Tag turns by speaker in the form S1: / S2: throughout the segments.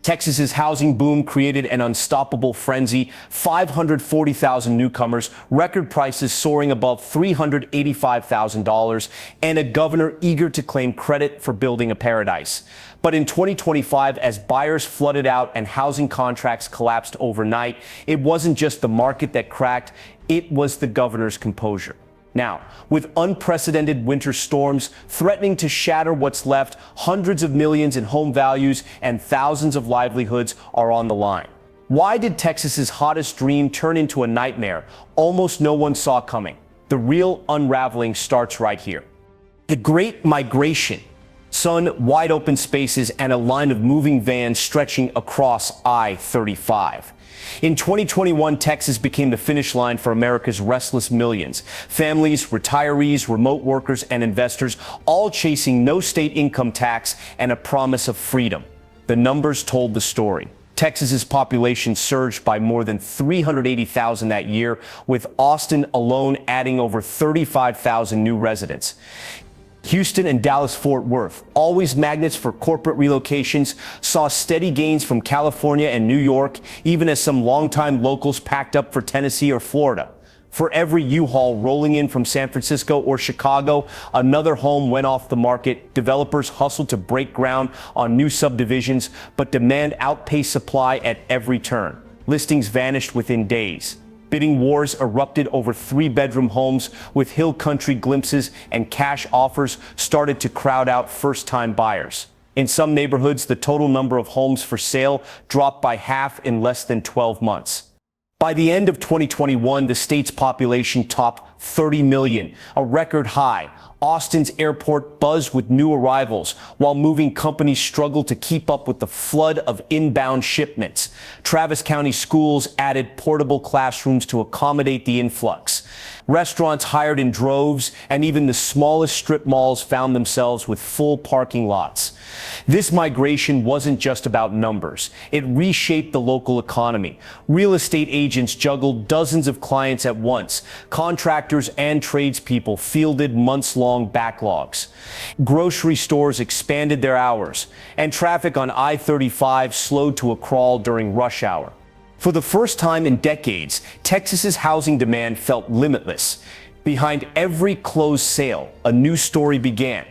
S1: Texas's housing boom created an unstoppable frenzy, 540,000 newcomers, record prices soaring above $385,000, and a governor eager to claim credit for building a paradise. But in 2025, as buyers flooded out and housing contracts collapsed overnight, it wasn't just the market that cracked, it was the governor's composure. Now, with unprecedented winter storms threatening to shatter what's left, hundreds of millions in home values and thousands of livelihoods are on the line. Why did Texas's hottest dream turn into a nightmare almost no one saw coming? The real unraveling starts right here. The Great Migration. Sun, wide open spaces, and a line of moving vans stretching across I-35. In 2021, Texas became the finish line for America's restless millions. Families, retirees, remote workers, and investors, all chasing no state income tax and a promise of freedom. The numbers told the story. Texas's population surged by more than 380,000 that year, with Austin alone adding over 35,000 new residents. Houston and Dallas-Fort Worth, always magnets for corporate relocations, saw steady gains from California and New York, even as some longtime locals packed up for Tennessee or Florida. For every U-Haul rolling in from San Francisco or Chicago, another home went off the market. Developers hustled to break ground on new subdivisions, but demand outpaced supply at every turn. Listings vanished within days. Bidding wars erupted over three-bedroom homes, with hill country glimpses and cash offers started to crowd out first-time buyers. In some neighborhoods, the total number of homes for sale dropped by half in less than 12 months. By the end of 2021, the state's population topped 30 million, a record high. Austin's airport buzzed with new arrivals, while moving companies struggled to keep up with the flood of inbound shipments. Travis County schools added portable classrooms to accommodate the influx. Restaurants hired in droves, and even the smallest strip malls found themselves with full parking lots. This migration wasn't just about numbers. It reshaped the local economy. Real estate agents juggled dozens of clients at once. Contractors and tradespeople fielded months-long backlogs. Grocery stores expanded their hours, and traffic on I-35 slowed to a crawl during rush hour. For the first time in decades, Texas's housing demand felt limitless. Behind every closed sale, a new story began.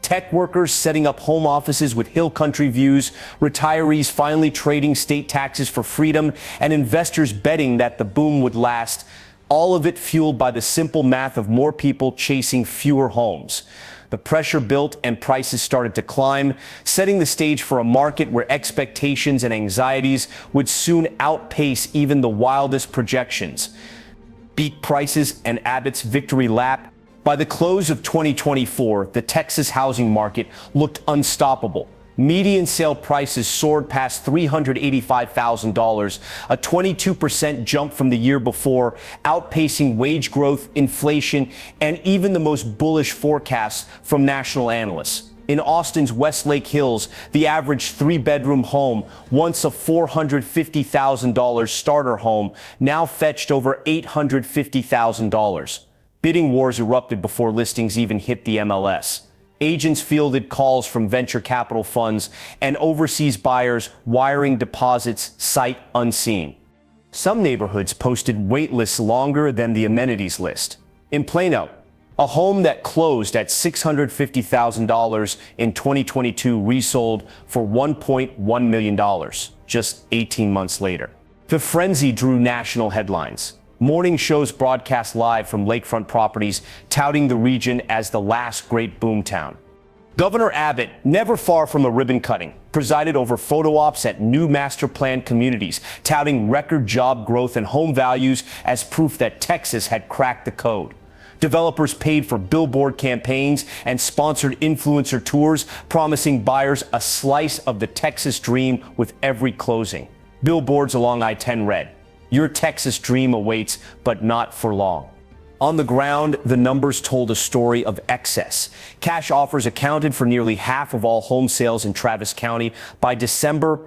S1: Tech workers setting up home offices with hill country views, retirees finally trading state taxes for freedom, and investors betting that the boom would last. All of it fueled by the simple math of more people chasing fewer homes. The pressure built and prices started to climb, setting the stage for a market where expectations and anxieties would soon outpace even the wildest projections. Beat prices and Abbott's victory lap. By the close of 2024, the Texas housing market looked unstoppable. Median sale prices soared past $385,000, a 22% jump from the year before, outpacing wage growth, inflation, and even the most bullish forecasts from national analysts. In Austin's Westlake Hills, the average three-bedroom home, once a $450,000 starter home, now fetched over $850,000. Bidding wars erupted before listings even hit the MLS. Agents fielded calls from venture capital funds and overseas buyers wiring deposits sight unseen. Some neighborhoods posted wait lists longer than the amenities list. In Plano, a home that closed at $650,000 in 2022 resold for $1.1 million just 18 months later. The frenzy drew national headlines. Morning shows broadcast live from lakefront properties, touting the region as the last great boomtown. Governor Abbott, never far from a ribbon cutting, presided over photo ops at new master plan communities, touting record job growth and home values as proof that Texas had cracked the code. Developers paid for billboard campaigns and sponsored influencer tours, promising buyers a slice of the Texas dream with every closing. Billboards along I-10 read, "Your Texas dream awaits, but not for long." On the ground, the numbers told a story of excess. Cash offers accounted for nearly half of all home sales in Travis County. By December,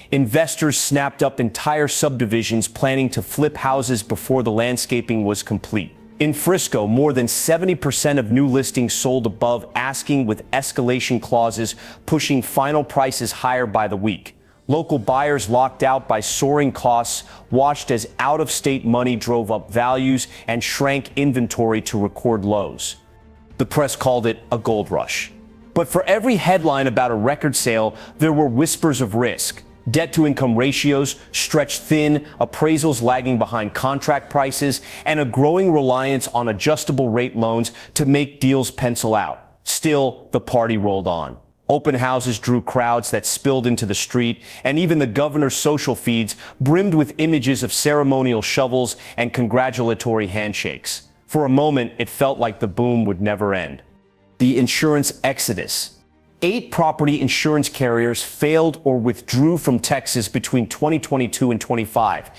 S1: investors snapped up entire subdivisions planning to flip houses before the landscaping was complete. In Frisco, more than 70% of new listings sold above asking, with escalation clauses pushing final prices higher by the week. Local buyers locked out by soaring costs watched as out-of-state money drove up values and shrank inventory to record lows. The press called it a gold rush. But for every headline about a record sale, there were whispers of risk. Debt-to-income ratios stretched thin, appraisals lagging behind contract prices, and a growing reliance on adjustable rate loans to make deals pencil out. Still, the party rolled on. Open houses drew crowds that spilled into the street, and even the governor's social feeds brimmed with images of ceremonial shovels and congratulatory handshakes. For a moment, it felt like the boom would never end. The insurance exodus. 8 property insurance carriers failed or withdrew from Texas between 2022 and 25.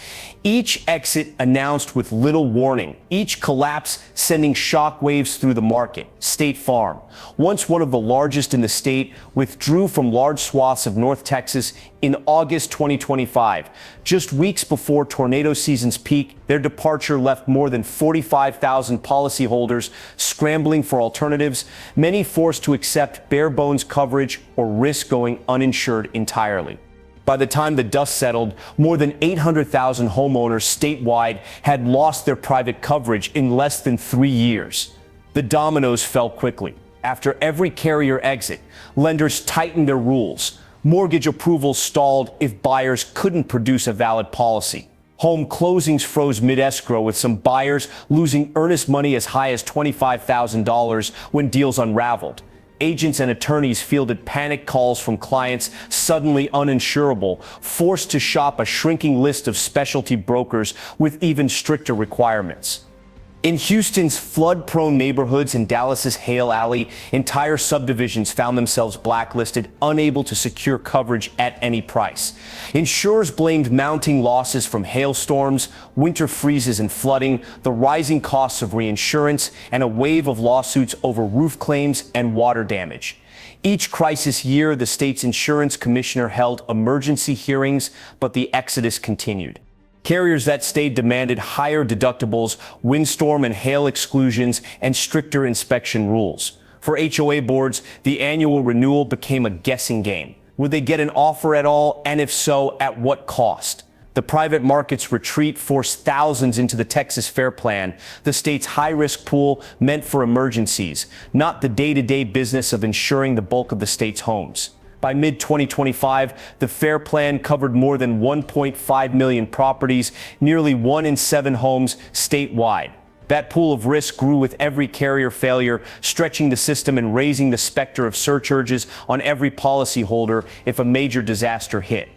S1: Each exit announced with little warning, each collapse sending shockwaves through the market. State Farm, once one of the largest in the state, withdrew from large swaths of North Texas in August 2025. Just weeks before tornado season's peak, their departure left more than 45,000 policyholders scrambling for alternatives, many forced to accept bare-bones coverage or risk going uninsured entirely. By the time the dust settled, more than 800,000 homeowners statewide had lost their private coverage in less than 3 years. The dominoes fell quickly. After every carrier exit, lenders tightened their rules. Mortgage approvals stalled if buyers couldn't produce a valid policy. Home closings froze mid-escrow, with some buyers losing earnest money as high as $25,000 when deals unraveled. Agents and attorneys fielded panic calls from clients suddenly uninsurable, forced to shop a shrinking list of specialty brokers with even stricter requirements. In Houston's flood-prone neighborhoods and Dallas's Hale Alley, entire subdivisions found themselves blacklisted, unable to secure coverage at any price. Insurers blamed mounting losses from hailstorms, winter freezes and flooding, the rising costs of reinsurance, and a wave of lawsuits over roof claims and water damage. Each crisis year, the state's insurance commissioner held emergency hearings, but the exodus continued. Carriers that stayed demanded higher deductibles, windstorm and hail exclusions, and stricter inspection rules. For HOA boards, the annual renewal became a guessing game. Would they get an offer at all, and if so, at what cost? The private market's retreat forced thousands into the Texas Fair Plan, the state's high-risk pool meant for emergencies, not the day-to-day business of insuring the bulk of the state's homes. By mid-2025, the Fair Plan covered more than 1.5 million properties, nearly 1 in 7 homes statewide. That pool of risk grew with every carrier failure, stretching the system and raising the specter of surcharges on every policyholder if a major disaster hit.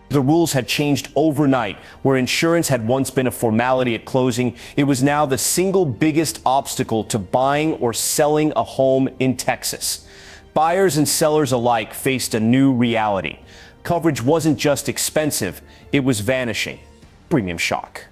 S1: The rules had changed overnight. Where insurance had once been a formality at closing, it was now the single biggest obstacle to buying or selling a home in Texas. Buyers and sellers alike faced a new reality. Coverage wasn't just expensive, it was vanishing. Premium shock.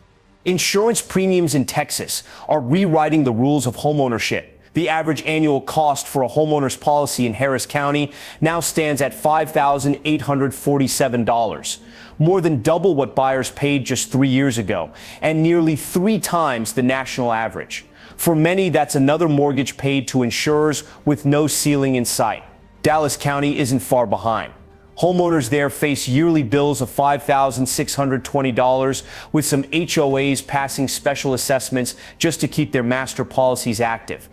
S1: Insurance premiums in Texas are rewriting the rules of homeownership. The average annual cost for a homeowner's policy in Harris County now stands at $5,847, more than double what buyers paid just 3 years ago, and nearly 3 times the national average. For many, that's another mortgage paid to insurers with no ceiling in sight. Dallas County isn't far behind. Homeowners there face yearly bills of $5,620, with some HOAs passing special assessments just to keep their master policies active.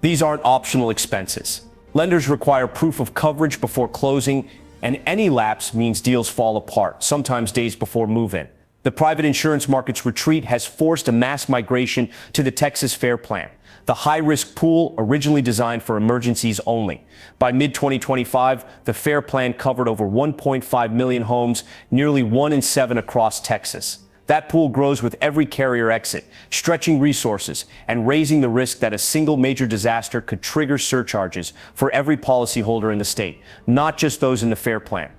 S1: These aren't optional expenses. Lenders require proof of coverage before closing, and any lapse means deals fall apart, sometimes days before move-in. The private insurance market's retreat has forced a mass migration to the Texas Fair Plan, the high-risk pool originally designed for emergencies only. By mid-2025, the Fair Plan covered over 1.5 million homes, nearly 1 in 7 across Texas. That pool grows with every carrier exit, stretching resources and raising the risk that a single major disaster could trigger surcharges for every policyholder in the state, not just those in the Fair Plan.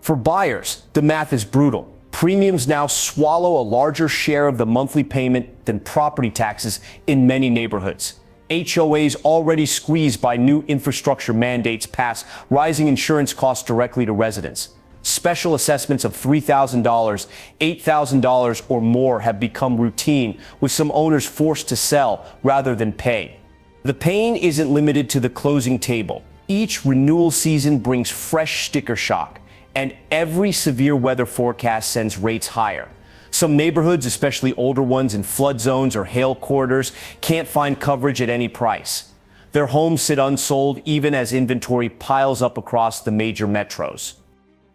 S1: For buyers, the math is brutal. Premiums now swallow a larger share of the monthly payment than property taxes in many neighborhoods. HOAs already squeezed by new infrastructure mandates pass rising insurance costs directly to residents. Special assessments of $3,000, $8,000 or more have become routine, with some owners forced to sell rather than pay. The pain isn't limited to the closing table. Each renewal season brings fresh sticker shock. and every severe weather forecast sends rates higher. Some neighborhoods, especially older ones in flood zones or hail corridors, can't find coverage at any price. Their homes sit unsold even as inventory piles up across the major metros.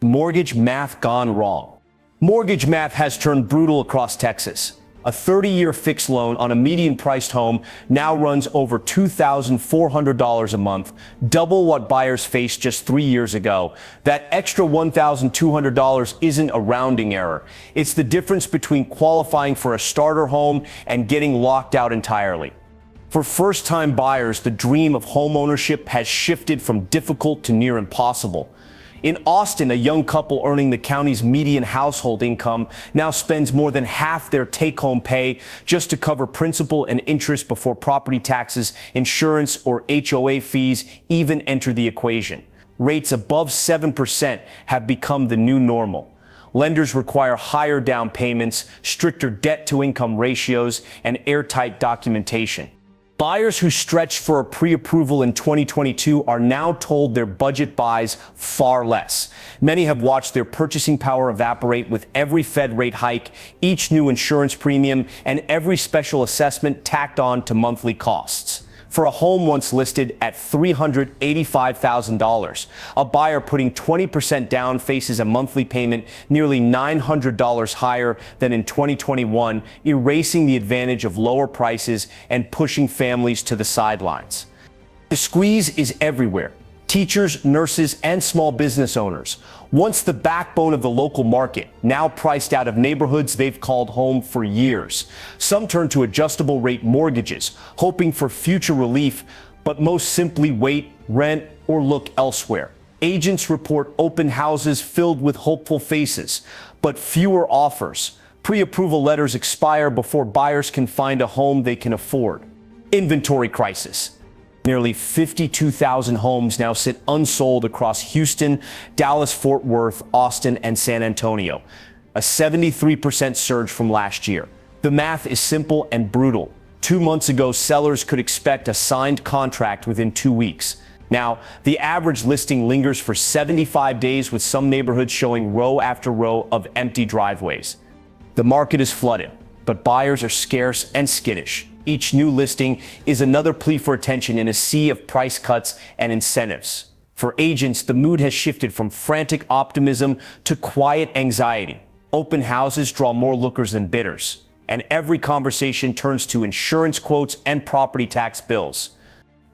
S1: Mortgage math gone wrong. Mortgage math has turned brutal across Texas. A 30-year fixed loan on a median-priced home now runs over $2,400 a month, double what buyers faced just 3 years ago. That extra $1,200 isn't a rounding error. It's the difference between qualifying for a starter home and getting locked out entirely. For first-time buyers, the dream of homeownership has shifted from difficult to near impossible. In Austin, a young couple earning the county's median household income now spends more than half their take-home pay just to cover principal and interest before property taxes, insurance, or HOA fees even enter the equation. Rates above 7% have become the new normal. Lenders require higher down payments, stricter debt-to-income ratios, and airtight documentation. Buyers who stretched for a pre-approval in 2022 are now told their budget buys far less. Many have watched their purchasing power evaporate with every Fed rate hike, each new insurance premium, and every special assessment tacked on to monthly costs. For a home once listed at $385,000, a buyer putting 20% down faces a monthly payment nearly $900 higher than in 2021, erasing the advantage of lower prices and pushing families to the sidelines. The squeeze is everywhere. Teachers, nurses, and small business owners, once the backbone of the local market, now priced out of neighborhoods they've called home for years. Some turn to adjustable rate mortgages, hoping for future relief, but most simply wait, rent, or look elsewhere. Agents report open houses filled with hopeful faces, but fewer offers. Pre-approval letters expire before buyers can find a home they can afford. Inventory crisis. Nearly 52,000 homes now sit unsold across Houston, Dallas-Fort Worth, Austin, and San Antonio, a 73% surge from last year. The math is simple and brutal. 2 months ago, sellers could expect a signed contract within 2 weeks. Now, the average listing lingers for 75 days, with some neighborhoods showing row after row of empty driveways. The market is flooded, but buyers are scarce and skittish. Each new listing is another plea for attention in a sea of price cuts and incentives. For agents, the mood has shifted from frantic optimism to quiet anxiety. Open houses draw more lookers than bidders, and every conversation turns to insurance quotes and property tax bills.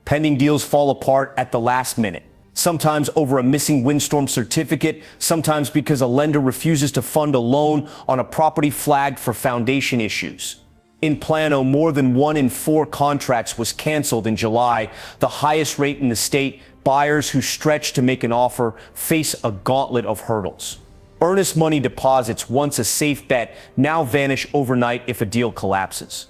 S1: Pending deals fall apart at the last minute, sometimes over a missing windstorm certificate, sometimes because a lender refuses to fund a loan on a property flagged for foundation issues. In Plano, more than 1 in 4 contracts was canceled in July, the highest rate in the state. Buyers who stretch to make an offer face a gauntlet of hurdles. Earnest money deposits, once a safe bet, now vanish overnight if a deal collapses.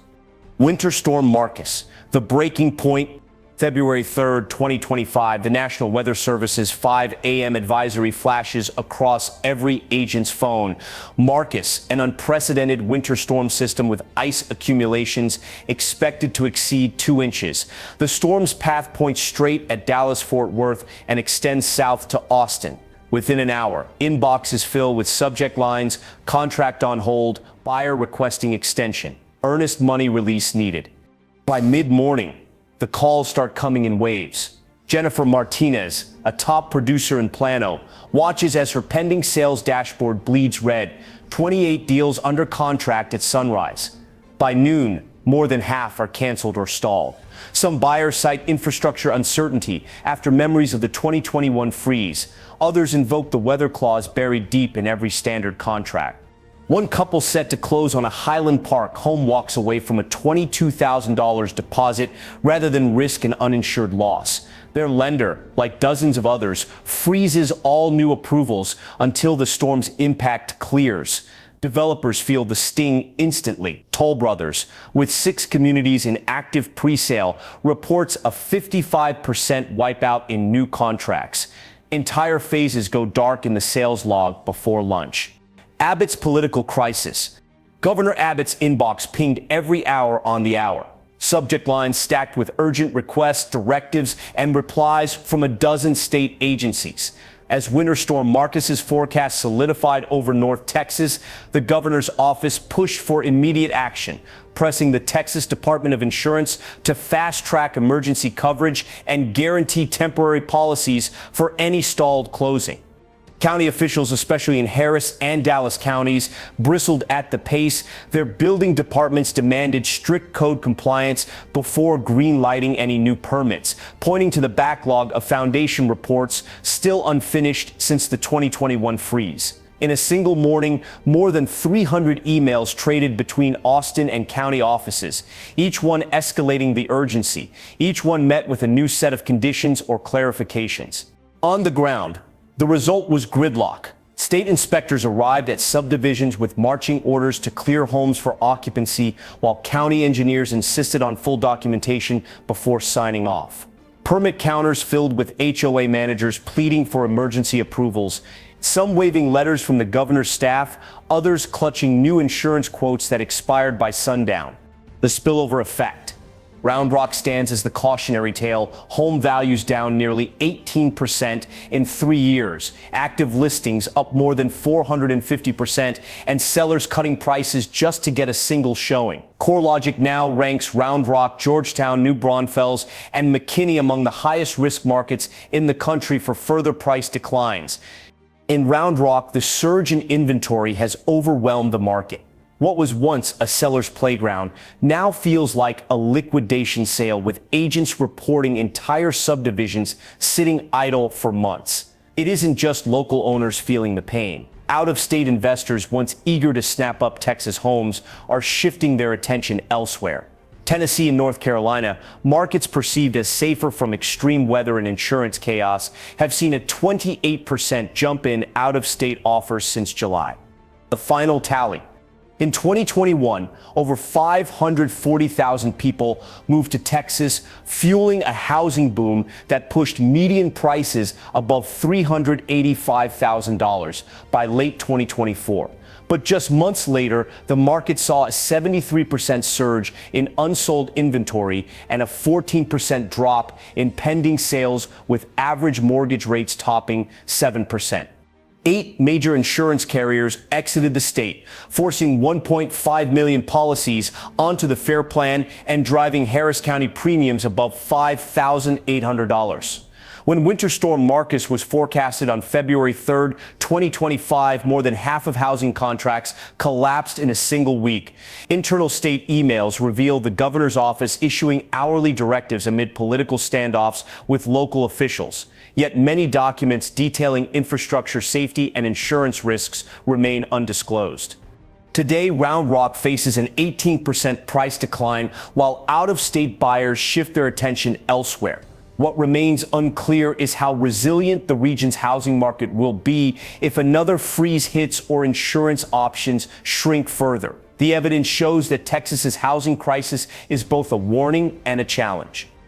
S1: Winter Storm Marcus, the breaking point. February 3rd, 2025, the National Weather Service's 5 a.m. advisory flashes across every agent's phone. Marcus, an unprecedented winter storm system with ice accumulations expected to exceed 2 inches. The storm's path points straight at Dallas-Fort Worth and extends south to Austin. Within an hour, inboxes fill with subject lines: contract on hold, buyer requesting extension, earnest money release needed. By mid-morning, the calls start coming in waves. Jennifer Martinez, a top producer in Plano, watches as her pending sales dashboard bleeds red. 28 deals under contract at sunrise. By noon, more than half are canceled or stalled. Some buyers cite infrastructure uncertainty after memories of the 2021 freeze. Others invoke the weather clause buried deep in every standard contract. One couple set to close on a Highland Park home walks away from a $22,000 deposit rather than risk an uninsured loss. Their lender, like dozens of others, freezes all new approvals until the storm's impact clears. Developers feel the sting instantly. Toll Brothers, with 6 communities in active pre-sale, reports a 55% wipeout in new contracts. Entire phases go dark in the sales log before lunch. Abbott's political crisis. Governor Abbott's inbox pinged every hour on the hour. Subject lines stacked with urgent requests, directives, and replies from a dozen state agencies. As Winter Storm Marcus's forecast solidified over North Texas, the governor's office pushed for immediate action, pressing the Texas Department of Insurance to fast-track emergency coverage and guarantee temporary policies for any stalled closing. County officials, especially in Harris and Dallas counties, bristled at the pace. Their building departments demanded strict code compliance before green-lighting any new permits, pointing to the backlog of foundation reports still unfinished since the 2021 freeze. In a single morning, more than 300 emails traded between Austin and county offices, each one escalating the urgency. Each one met with a new set of conditions or clarifications. On the ground, the result was gridlock. State inspectors arrived at subdivisions with marching orders to clear homes for occupancy, while county engineers insisted on full documentation before signing off. Permit counters filled with HOA managers pleading for emergency approvals, some waving letters from the governor's staff, others clutching new insurance quotes that expired by sundown. The spillover effect. Round Rock stands as the cautionary tale. Home values down nearly 18% in 3 years. Active listings up more than 450%, and sellers cutting prices just to get a single showing. CoreLogic now ranks Round Rock, Georgetown, New Braunfels, and McKinney among the highest risk markets in the country for further price declines. In Round Rock, the surge in inventory has overwhelmed the market. What was once a seller's playground now feels like a liquidation sale, with agents reporting entire subdivisions sitting idle for months. It isn't just local owners feeling the pain. Out-of-state investors, once eager to snap up Texas homes, are shifting their attention elsewhere. Tennessee and North Carolina, markets perceived as safer from extreme weather and insurance chaos, have seen a 28% jump in out-of-state offers since July. The final tally. In 2021, over 540,000 people moved to Texas, fueling a housing boom that pushed median prices above $385,000 by late 2024. But just months later, the market saw a 73% surge in unsold inventory and a 14% drop in pending sales, with average mortgage rates topping 7%. 8 major insurance carriers exited the state, forcing 1.5 million policies onto the FAIR Plan and driving Harris County premiums above $5,800. When Winter Storm Marcus was forecasted on February 3, 2025, more than half of housing contracts collapsed in a single week. Internal state emails revealed the governor's office issuing hourly directives amid political standoffs with local officials. Yet many documents detailing infrastructure safety and insurance risks remain undisclosed. Today, Round Rock faces an 18% price decline, while out-of-state buyers shift their attention elsewhere. What remains unclear is how resilient the region's housing market will be if another freeze hits or insurance options shrink further. The evidence shows that Texas's housing crisis is both a warning and a challenge.